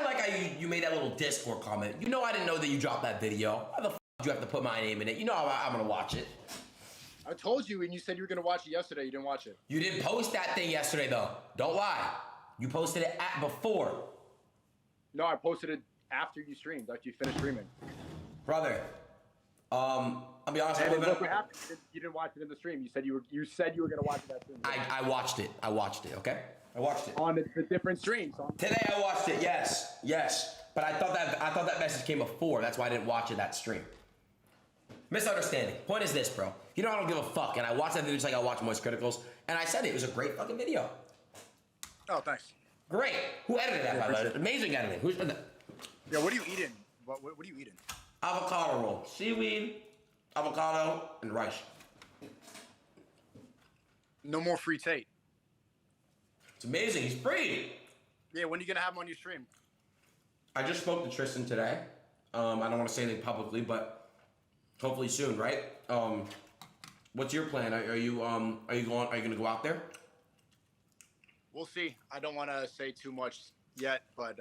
like you made that little Discord comment. You know I didn't know that you dropped that video. Why the f did you have to put my name in it? You know I'm gonna watch it. I told you, and you said you were gonna watch it yesterday. You didn't watch it. You didn't post that thing yesterday though. Don't lie. You posted it before. No, I posted it after you streamed, after you finished streaming. Brother, I'll be honest. And look what happened. You didn't watch it in the stream. You said you were gonna watch it that stream. I watched it. I watched it. Okay, I watched it on the different streams. Today I watched it. Yes. But I thought that message came before. That's why I didn't watch it that stream. Misunderstanding. Point is this, bro. You know I don't give a fuck, and I watched that video just like I watch Moist Criticals, and I said it was a great fucking video. Oh, thanks. Great. Who edited that? By the way, amazing editing. Who's done that? Yeah. What are you eating? What are you eating? Avocado roll, seaweed, avocado, and rice. No more free Tate. It's amazing. He's free. Yeah. When are you gonna have him on your stream? I just spoke to Tristan today. I don't want to say anything publicly, but hopefully soon, right? What's your plan? Are you gonna go out there? We'll see. I don't want to say too much yet, but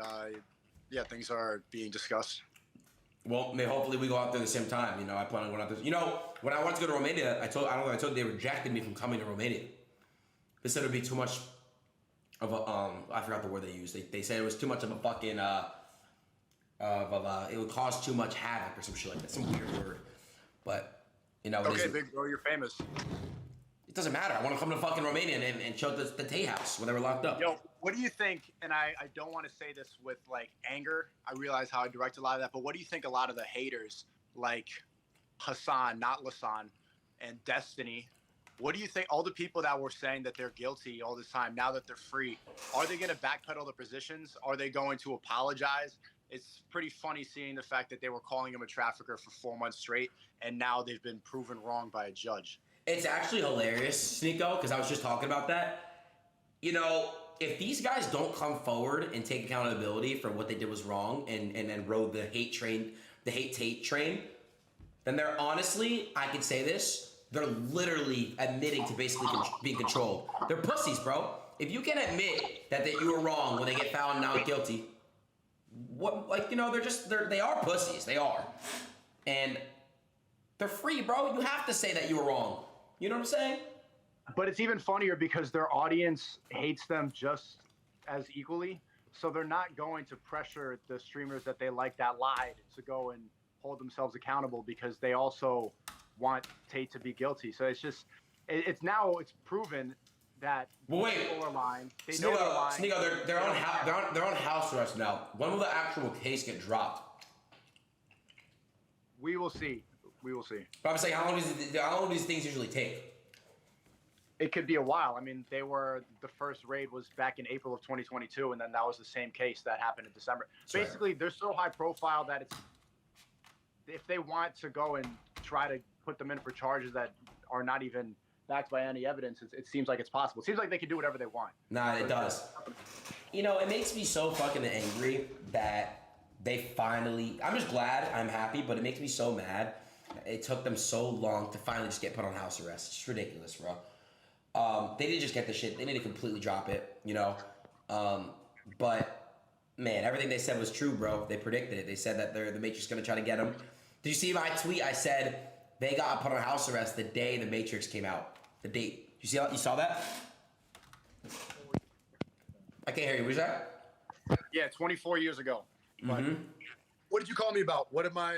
yeah, things are being discussed. Well, hopefully we go out there at the same time. You know, I plan on going out there. You know, when I wanted to go to Romania, I told you they rejected me from coming to Romania. They said it would be too much of a I forgot the word they used. They said it was too much of a fucking it would cause too much havoc or some shit like that. Some weird word. But you know, okay, big bro, you're famous. It doesn't matter. I want to come to fucking Romania and show the Tate house where they were locked up. Yo, what do you think? And I don't want to say this with like anger. I realize how I direct a lot of that, but what do you think a lot of the haters like Hassan, not Lasan, and Destiny? What do you think? All the people that were saying that they're guilty all this time, now that they're free, are they going to backpedal their positions? Are they going to apologize? It's pretty funny seeing the fact that they were calling him a trafficker for 4 months straight, and now they've been proven wrong by a judge. It's actually hilarious, Sneako, because I was just talking about that. You know, if these guys don't come forward and take accountability for what they did was wrong and rode the hate Tate train, then they're honestly, I can say this, they're literally admitting to basically being controlled. They're pussies, bro. If you can admit that you were wrong when they get found not guilty, what, like, you know, they are pussies. They are. And they're free, bro. You have to say that you were wrong. You know what I'm saying? But it's even funnier because their audience hates them just as equally. So they're not going to pressure the streamers that they like that lied to go and hold themselves accountable because they also want Tate to be guilty. So it's just, it's proven that people are lying. They know they're lying. Sneako, they're on house arrest now. When will the actual case get dropped? We will see. We will see. But I'm saying, how long do these things usually take? It could be a while. I mean, the first raid was back in April of 2022, and then that was the same case that happened in December. Basically, they're so high profile that if they want to go and try to put them in for charges that are not even backed by any evidence, it seems like it's possible. It seems like they can do whatever they want. Nah, it does. You know, it makes me so fucking angry that they finally, I'm just glad, I'm happy, but it makes me so mad. It took them so long to finally just get put on house arrest. It's just ridiculous, bro. They didn't just get the shit. They need to completely drop it, you know. But, man, everything they said was true, bro. They predicted it. They said that the Matrix is going to try to get them. Did you see my tweet? I said they got put on house arrest the day the Matrix came out. The date. You saw that? I can't hear you. What was that? Yeah, 24 years ago. Mm-hmm. What did you call me about? What am I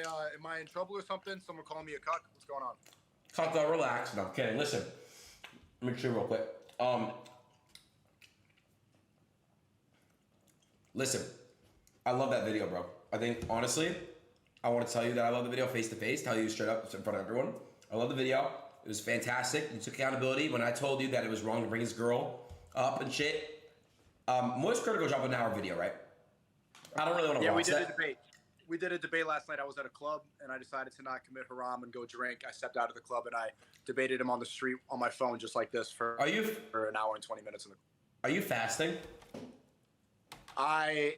in trouble or something? Someone calling me a cuck? What's going on? Cuck, relax. No, I'm kidding. Listen. Make sure real quick. Listen. I love that video, bro. I think, honestly, I want to tell you that I love the video face to face. Tell you straight up in front of everyone. I love the video. It was fantastic. You took accountability when I told you that it was wrong to bring his girl up and shit. Moist Critical dropped an hour video, right? I don't really want to watch that. Yeah, we did a debate. We did a debate last night. I was at a club, and I decided to not commit haram and go drink. I stepped out of the club, and I debated him on the street on my phone just like this for an hour and 20 minutes. Are you fasting? I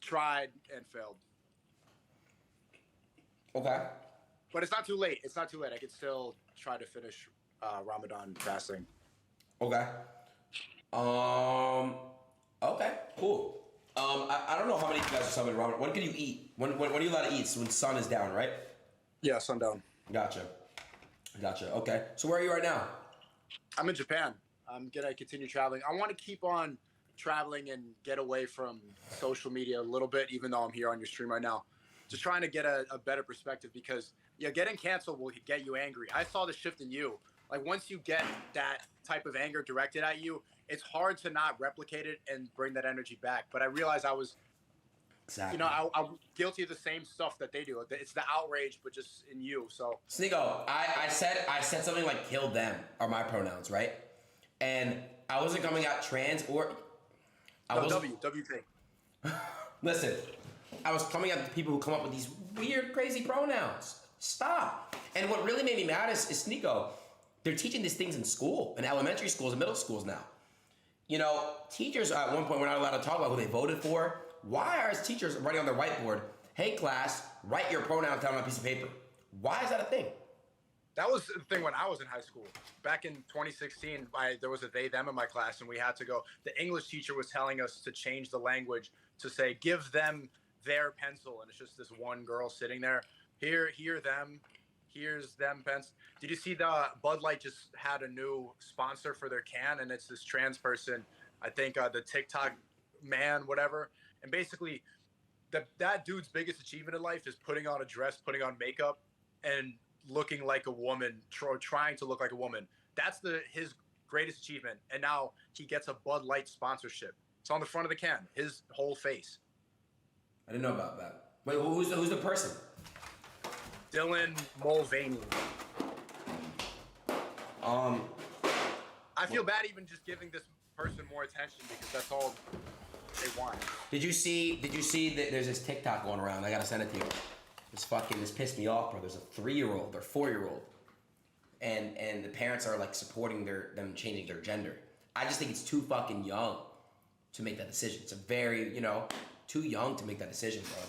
tried and failed. Okay. But it's not too late. It's not too late. I could still try to finish Ramadan fasting. Okay. Okay, cool. I don't know how many of you guys are subbing, Robert. When can you eat? When are you allowed to eat? When sun is down, right? Yeah, sundown. Gotcha. Okay. So where are you right now? I'm in Japan. I'm gonna continue traveling. I want to keep on traveling and get away from social media a little bit, even though I'm here on your stream right now. Just trying to get a better perspective because getting canceled will get you angry. I saw the shift in you. Like once you get that type of anger directed at you, it's hard to not replicate it and bring that energy back. But I realized I was, Exactly. I'm guilty of the same stuff that they do. It's the outrage, but just in you. So Sneako, I said something like "kill them" are my pronouns, right? And I wasn't coming out trans or I was WT. Listen, I was coming at the people who come up with these weird, crazy pronouns. Stop. And what really made me mad is Sneako. They're teaching these things in school, in elementary schools and middle schools now. You know, teachers at one point were not allowed to talk about who they voted for. Why are teachers writing on their whiteboard, "Hey class, write your pronouns down on a piece of paper"? Why is that a thing? That was the thing when I was in high school. Back in 2016, there was a they, them in my class, and we had to go. The English teacher was telling us to change the language to say, give them their pencil. And it's just this one girl sitting there. Here, them. Here's them pencil. Did you see the Bud Light just had a new sponsor for their can? And it's this trans person, I think the TikTok man, whatever. And basically, that dude's biggest achievement in life is putting on a dress, putting on makeup, and looking like a woman, trying to look like a woman. That's his greatest achievement. And now he gets a Bud Light sponsorship. It's on the front of the can, his whole face. I didn't know about that. Wait, who's the person? Dylan Mulvaney. I feel bad even just giving this person more attention because that's all they want. Did you see that there's this TikTok going around? I gotta send it to you. This pissed me off, bro. There's a 3-year-old or 4-year-old, and the parents are like supporting them changing their gender. I just think it's too fucking young to make that decision. It's a very, too young to make that decision, bro.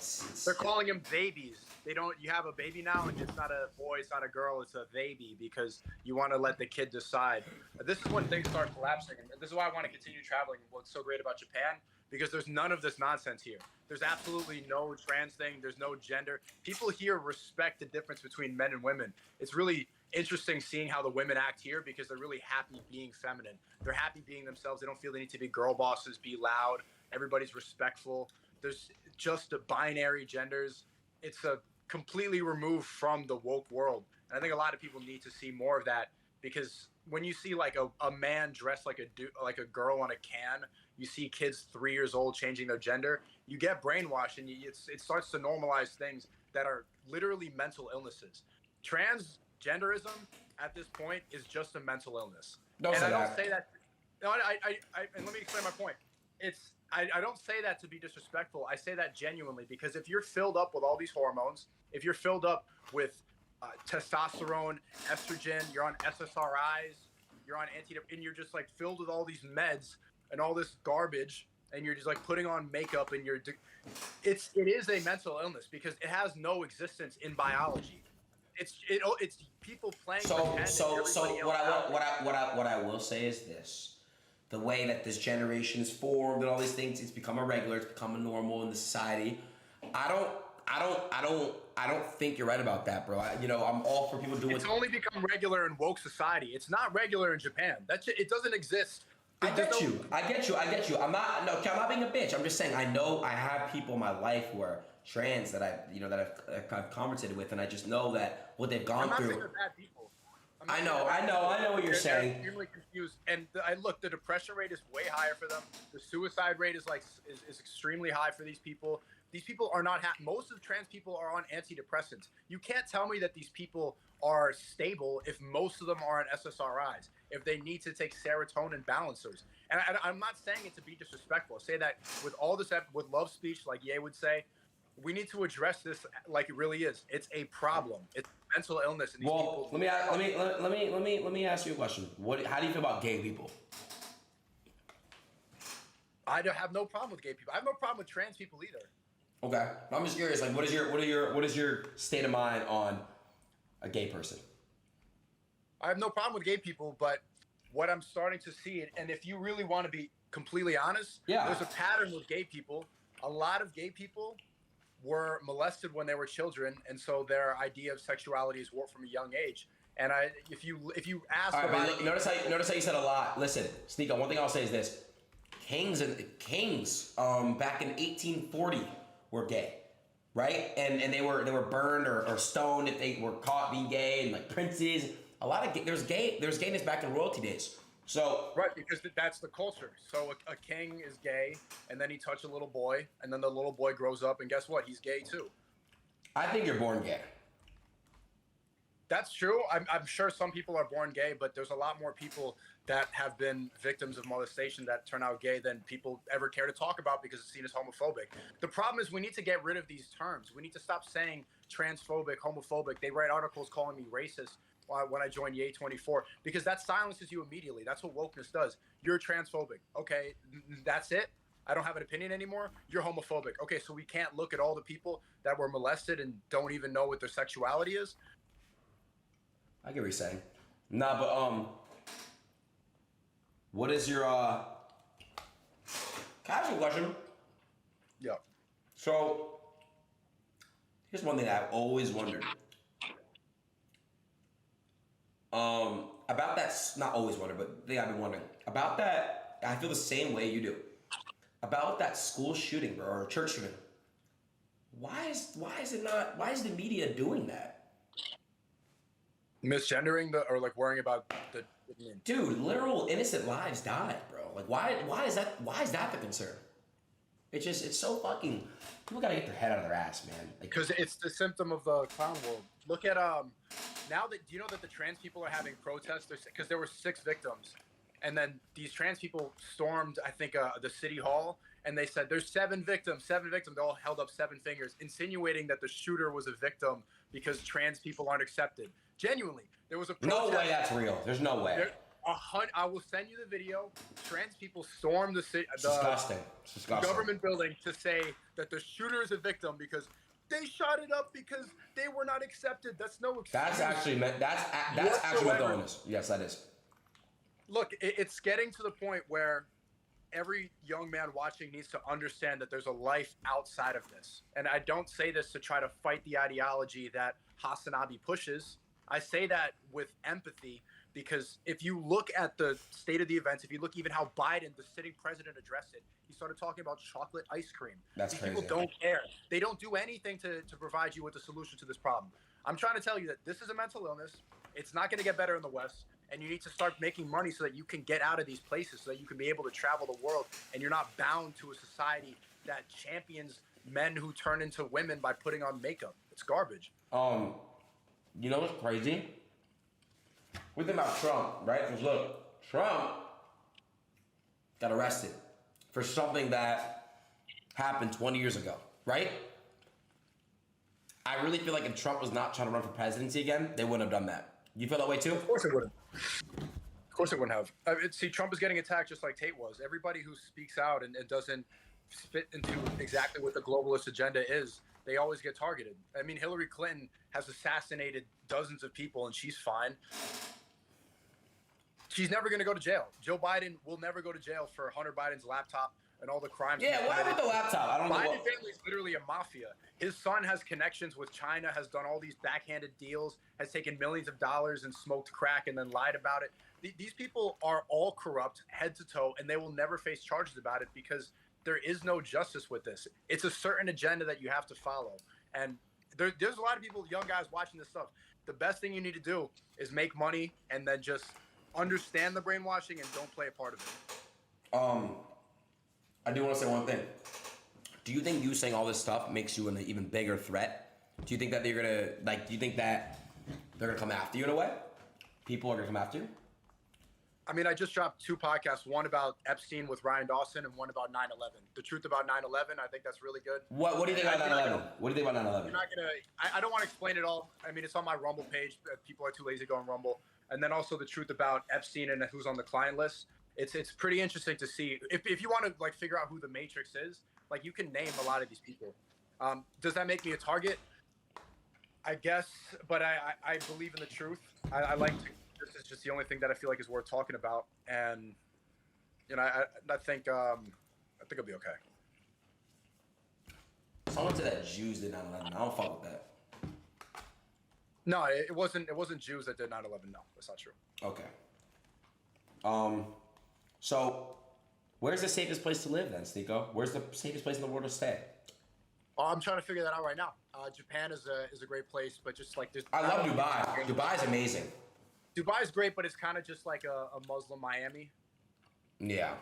They're calling them babies. You have a baby now and it's not a boy, it's not a girl, it's a baby because you want to let the kid decide. This is when things start collapsing. And this is why I want to continue traveling. What's so great about Japan, because there's none of this nonsense here. There's absolutely no trans thing. There's no gender. People here respect the difference between men and women. It's really interesting seeing how the women act here because they're really happy being feminine. They're happy being themselves. They don't feel they need to be girl bosses, be loud. Everybody's respectful. There's just a binary genders. It's a completely removed from the woke world. And I think a lot of people need to see more of that because when you see like a man dressed like a girl on a can, you see kids 3 years old changing their gender, you get brainwashed and it starts to normalize things that are literally mental illnesses. Transgenderism at this point is just a mental illness. Don't say that. No, and let me explain my point. I don't say that to be disrespectful. I say that genuinely because if you're filled up with all these hormones, if you're filled up with testosterone, estrogen, you're on SSRIs, you're on and you're just like filled with all these meds and all this garbage, and you're just like putting on makeup and it is a mental illness because it has no existence in biology. It's people playing. So what I will say is this. The way that this generation is formed and all these things, it's become a regular, it's become a normal in the society. I don't think you're right about that, bro. I'm all for people doing. It's only become regular in woke society. It's not regular in Japan. It doesn't exist. I get you. I'm not being a bitch. I'm just saying I know I have people in my life who are trans that I've conversated with, and I just know that what they've gone through. I'm not saying they're bad people. I know what you're saying. They're extremely confused, and look, the depression rate is way higher for them. The suicide rate is extremely high for these people. These people are not most of trans people are on antidepressants. You can't tell me that these people are stable if most of them are on SSRIs, if they need to take serotonin balancers. And I'm not saying it to be disrespectful. I say that with all this, with love speech, like Ye would say, we need to address this like it really is. It's a problem. It's mental illness. And these people. Let me ask you a question. How do you feel about gay people? I have no problem with gay people. I have no problem with trans people either. Okay, I'm just curious. Like, what is your state of mind on a gay person? I have no problem with gay people, but what I'm starting to see, and if you really want to be completely honest, there's a pattern with gay people a lot of gay people were molested when they were children, and so their idea of sexuality is warped from a young age. And if you ask, all right, but look, notice how you said a lot. Listen, Sneako, one thing I'll say is this: kings, back in 1840 were gay, right? And they were burned or stoned if they were caught being gay, and like princes. A lot of there's gayness back in royalty days. So right, because that's the culture. So a king is gay, and then he touched a little boy, and then the little boy grows up, and guess what? He's gay too. I think you're born gay. That's true. I'm sure some people are born gay, but there's a lot more people that have been victims of molestation that turn out gay than people ever care to talk about because it's seen as homophobic. The problem is we need to get rid of these terms. We need to stop saying transphobic, homophobic. They write articles calling me racist when I joined Yay 24 because that silences you immediately. That's what wokeness does. You're transphobic. Okay, that's it. I don't have an opinion anymore. You're homophobic. Okay, so we can't look at all the people that were molested and don't even know what their sexuality is. I get what you're saying. Nah, but what is your can I ask you a question? Yeah. So here's one thing I've always wondered. About that, not always wondered, but the thing I've been wondering about that. I feel the same way you do about that school shooting, bro, or church shooting. Why is the media doing that? Misgendering or like worrying about the dude, literal innocent lives died, bro. Like why is that the concern? It's so fucking, people gotta get their head out of their ass, man. Because it's the symptom of the clown world. Look at now that, do you know that the trans people are having protests because there were 6 victims, and then these trans people stormed, I think, the city hall, and they said there's 7 victims. They all held up 7 fingers, insinuating that the shooter was a victim because trans people aren't accepted. Genuinely, there was a protest. No way that's real. There's no way. I will send you the video. Trans people stormed the city, disgusting. It's disgusting. Government building to say that the shooter is a victim because they shot it up because they were not accepted. That's no excuse. That's actually mental illness. Yes, that is. Look, it's getting to the point where every young man watching needs to understand that there's a life outside of this. And I don't say this to try to fight the ideology that Hasanabi pushes. I say that with empathy because if you look at the state of the events, if you look even how Biden, the sitting president, addressed it, he started talking about chocolate ice cream. That's crazy. People don't care. They don't do anything to provide you with a solution to this problem. I'm trying to tell you that this is a mental illness. It's not going to get better in the West. And you need to start making money so that you can get out of these places, so that you can be able to travel the world, and you're not bound to a society that champions men who turn into women by putting on makeup. It's garbage. You know what's crazy? We think about Trump, right? Because look, Trump got arrested for something that happened 20 years ago, right? I really feel like if Trump was not trying to run for presidency again, they wouldn't have done that. You feel that way too? Of course it wouldn't. Of course it wouldn't have. See, Trump is getting attacked just like Tate was. Everybody who speaks out and doesn't fit into exactly what the globalist agenda is, they always get targeted. I mean, Hillary Clinton has assassinated dozens of people and she's fine. She's never going to go to jail. Joe Biden will never go to jail for Hunter Biden's laptop and all the crimes. Yeah, what about the laptop? I don't know. Biden family is literally a mafia. His son has connections with China, has done all these backhanded deals, has taken millions of dollars and smoked crack and then lied about it. These people are all corrupt, head to toe, and they will never face charges about it because there is no justice with this. It's a certain agenda that you have to follow. And there's a lot of people, young guys, watching this stuff. The best thing you need to do is make money and then just understand the brainwashing and don't play a part of it. I do want to say one thing. Do you think you saying all this stuff makes you an even bigger threat? Do you think that they're gonna do you think that they're gonna come after you in a way? People are gonna come after you? I mean, I just dropped 2 podcasts, one about Epstein with Ryan Dawson and one about 9/11. The truth about 9/11, I think that's really good. What do you think about 9/11? What do you think about 9/11? I don't want to explain it all. I mean, it's on my Rumble page. People are too lazy to go on Rumble. And then also the truth about Epstein and who's on the client list. It's pretty interesting to see. If you want to like figure out who the Matrix is, like you can name a lot of these people. Does that make me a target? I guess, but I believe in the truth. I like to. This is just the only thing that I feel like is worth talking about, and you know, I think it'll be okay. Someone said that Jews did 9/11. I don't fuck with that. No, it wasn't Jews that did 9/11. No, that's not true. Okay. So, where's the safest place to live then, Sneako? Where's the safest place in the world to stay? I'm trying to figure that out right now. Japan is a great place, but just like this. I love Dubai. Dubai's amazing. Dubai's great, but it's kind of just like a Muslim Miami. Yeah.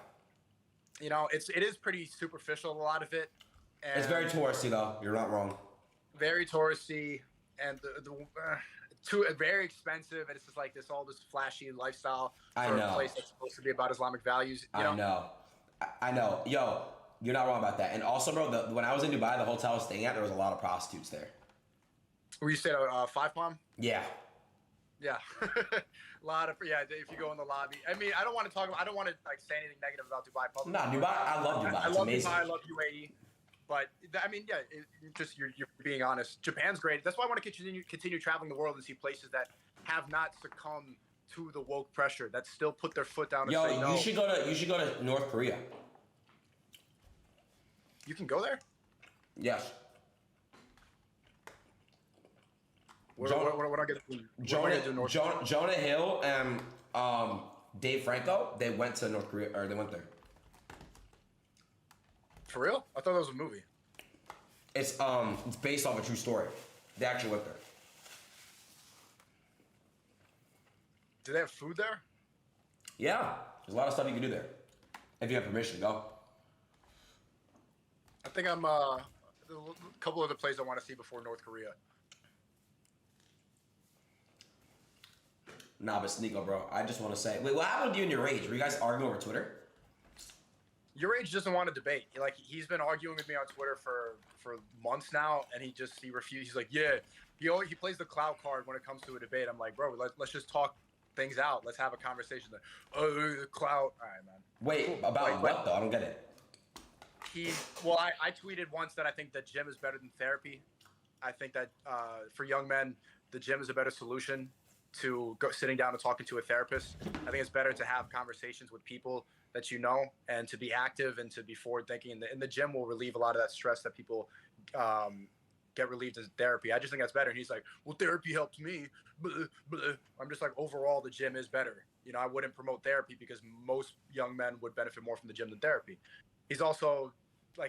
You know, it is pretty superficial, a lot of it. And It's very touristy though. You're not wrong. very touristy, and very expensive, and it's just like this flashy lifestyle for a place that's supposed to be about Islamic values. You know? I know. Yo, you're not wrong about that. And also, bro, when I was in Dubai, the hotel I was staying at, there was a lot of prostitutes there. Were you staying at Five Palm? Yeah. Yeah, a lot of if you go in the lobby, I mean, I don't want to like say anything negative about Dubai publicly. Nah, Dubai. I love Dubai. I It's love amazing. Dubai. I love UAE. But I mean, yeah, you're being honest. Japan's great. That's why I want to continue traveling the world and see places that have not succumbed to the woke pressure, that still put their foot down and say no. You should go to North Korea. You can go there? Yes. What I get to North Korea? Jonah Hill and Dave Franco, they went to North Korea, or they went there. For real? I thought that was a movie. It's based off a true story. They actually went there. Do they have food there? Yeah, there's a lot of stuff you can do there if you have permission to go. I think I'm a couple of the places I want to see before North Korea. Nah, but Sneako, bro, I just want to say, wait, what happened to you and your age? Were you guys arguing over Twitter? Your age doesn't want to debate. He's been arguing with me on Twitter for months now, and he refused. He's like, yeah, he plays the clout card when it comes to a debate. I'm like, bro, let's just talk things out. Let's have a conversation. The clout. All right, man. Wait, about what though? I don't get it. I tweeted once that I think that gym is better than therapy. I think that for young men, the gym is a better solution to sitting down and talking to a therapist. I think it's better to have conversations with people that you know, and to be active and to be forward thinking. And the gym will relieve a lot of that stress that people get relieved in therapy. I just think that's better. And he's like, well, therapy helps me. Blah, blah. I'm just like, overall, the gym is better. You know, I wouldn't promote therapy because most young men would benefit more from the gym than therapy. He's also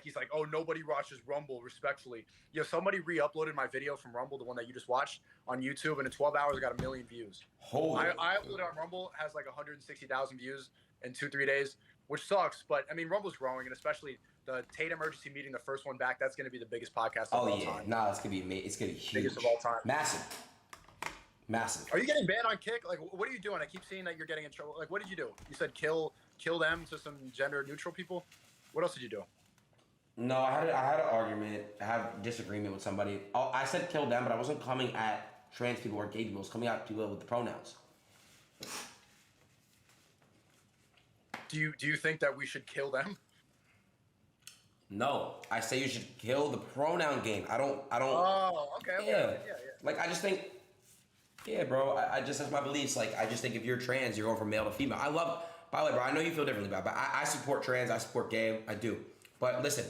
he's like, oh, nobody watches Rumble, respectfully. Somebody re-uploaded my video from Rumble, the one that you just watched, on YouTube, and in 12 hours, I got 1 million views. Holy. I uploaded on Rumble, has like 160,000 views in 2-3 days, which sucks. But I mean, Rumble's growing, and especially the Tate emergency meeting, the first one back, that's going to be the biggest podcast of all time. Nah, it's gonna be huge. Biggest of all time. Massive. Are you getting banned on Kick? Like, what are you doing? I keep seeing that you're getting in trouble. Like, what did you do? You said kill them to some gender neutral people. What else did you do? No, I had an argument. I had a disagreement with somebody. Oh, I said kill them, but I wasn't coming at trans people or gay people. I was coming at people with the pronouns. Do you think that we should kill them? No, I say you should kill the pronoun game. I don't. Oh, okay. Yeah. Like, I just think, yeah, bro. I just have my beliefs. Like, I just think if you're trans, you're going from male to female. By the way, bro, I know you feel differently about it, but I support trans. I support gay. I do. But listen,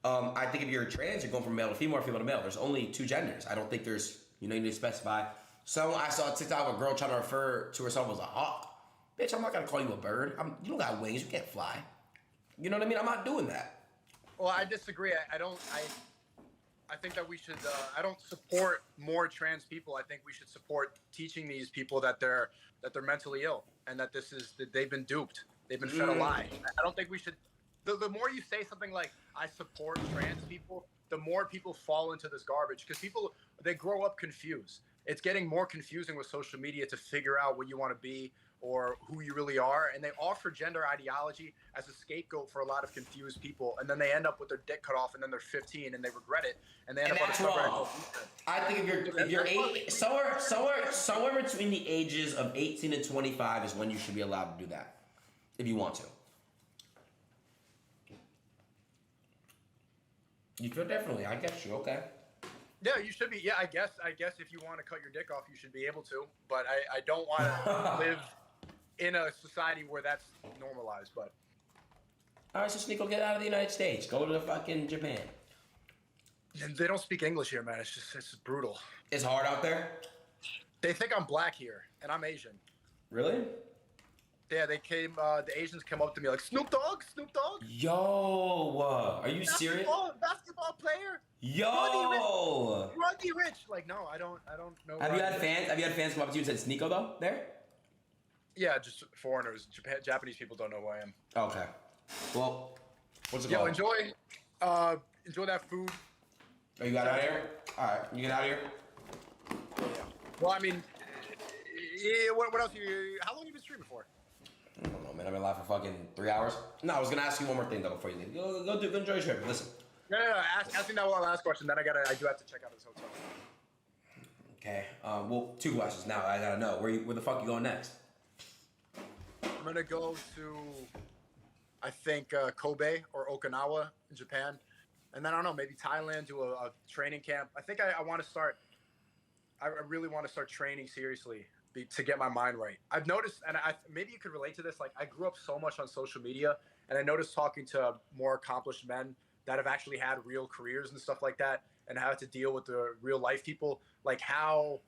I think if you're trans, you're going from male to female or female to male. There's only 2 genders. I don't think there's, you need to specify. So I saw a TikTok of a girl trying to refer to herself as a hawk. Bitch, I'm not going to call you a bird. You don't got wings. You can't fly. You know what I mean? I'm not doing that. Well, I disagree. I think that we should. I don't support more trans people. I think we should support teaching these people that they're mentally ill and that they've been duped. They've been fed a lie. I don't think we should. The more you say something like I support trans people, the more people fall into this garbage because they grow up confused. It's getting more confusing with social media to figure out what you want to be or who you really are, and they offer gender ideology as a scapegoat for a lot of confused people, and then they end up with their dick cut off, and then they're 15 and they regret it, and they end up on a subreddit. I think if you're somewhere between the ages of 18 and 25 is when you should be allowed to do that, if you want to. You feel differently. I guess you okay. Yeah, you should be. Yeah, I guess if you want to cut your dick off, you should be able to. But I don't want to live in a society where that's normalized. But all right, so Sneako, get out of the United States. Go to fucking Japan. They don't speak English here, man. It's brutal. It's hard out there. They think I'm black here, and I'm Asian. Really? Yeah, the Asians come up to me like, Snoop Dogg? Snoop Dogg? Yo, are you serious? Basketball player? Yo. Rodney Rich. Like, no, I don't know. Have you had fans come up to you and said Sneako though? There? Yeah, just foreigners. Japanese people don't know who I am. Okay. Well, what's it Yo, called? enjoy that food. Oh, you got out of here? All right, you get out of here. Yeah. Well, I mean, yeah, what else? How long have you been streaming for? I don't know, man. I've been live for fucking 3 hours. No, I was gonna ask you one more thing though before you leave. Go enjoy your trip. Listen. No. Ask me that one last question. Then I do have to check out this hotel. Okay. Well, 2 questions now. I gotta know where the fuck you going next? I'm gonna go to, I think Kobe or Okinawa in Japan, and then I don't know, maybe Thailand, do a training camp. I think I want to start. I really want to start training seriously to get my mind right. I've noticed, and maybe you could relate to this. Like, I grew up so much on social media, and I noticed talking to more accomplished men that have actually had real careers and stuff like that, and have to deal with the real life people, like how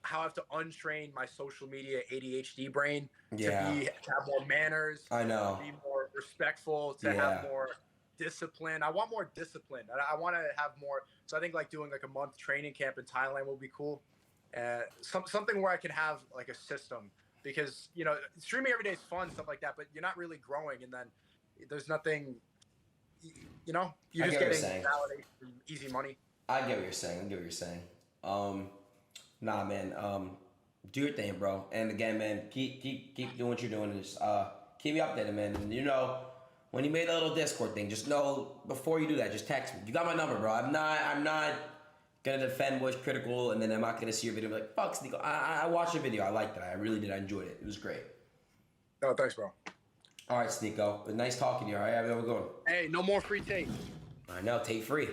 I have to untrain my social media ADHD brain to have more manners. I know. To be more respectful, to have more discipline. I want more discipline. I want to have more. So I think like doing like a month training camp in Thailand will be cool. Something where I can have like a system, because streaming every day is fun, stuff like that, but you're not really growing, and then there's nothing. You're just getting validation, easy money. I get what you're saying. Nah, man. Do your thing, bro. And again, man, keep doing what you're doing. And just keep me updated, man. And when you made that little Discord thing, just know before you do that, just text me. You got my number, bro. I'm not gonna defend what's critical, and then I'm not gonna see your video and be like, fuck, Sneako. I watched your video. I liked it. I really did. I enjoyed it. It was great. Oh, thanks, bro. All right, Sneako. It was nice talking to you. All right, have a good one. Hey, no more free tape. I know. Tape free.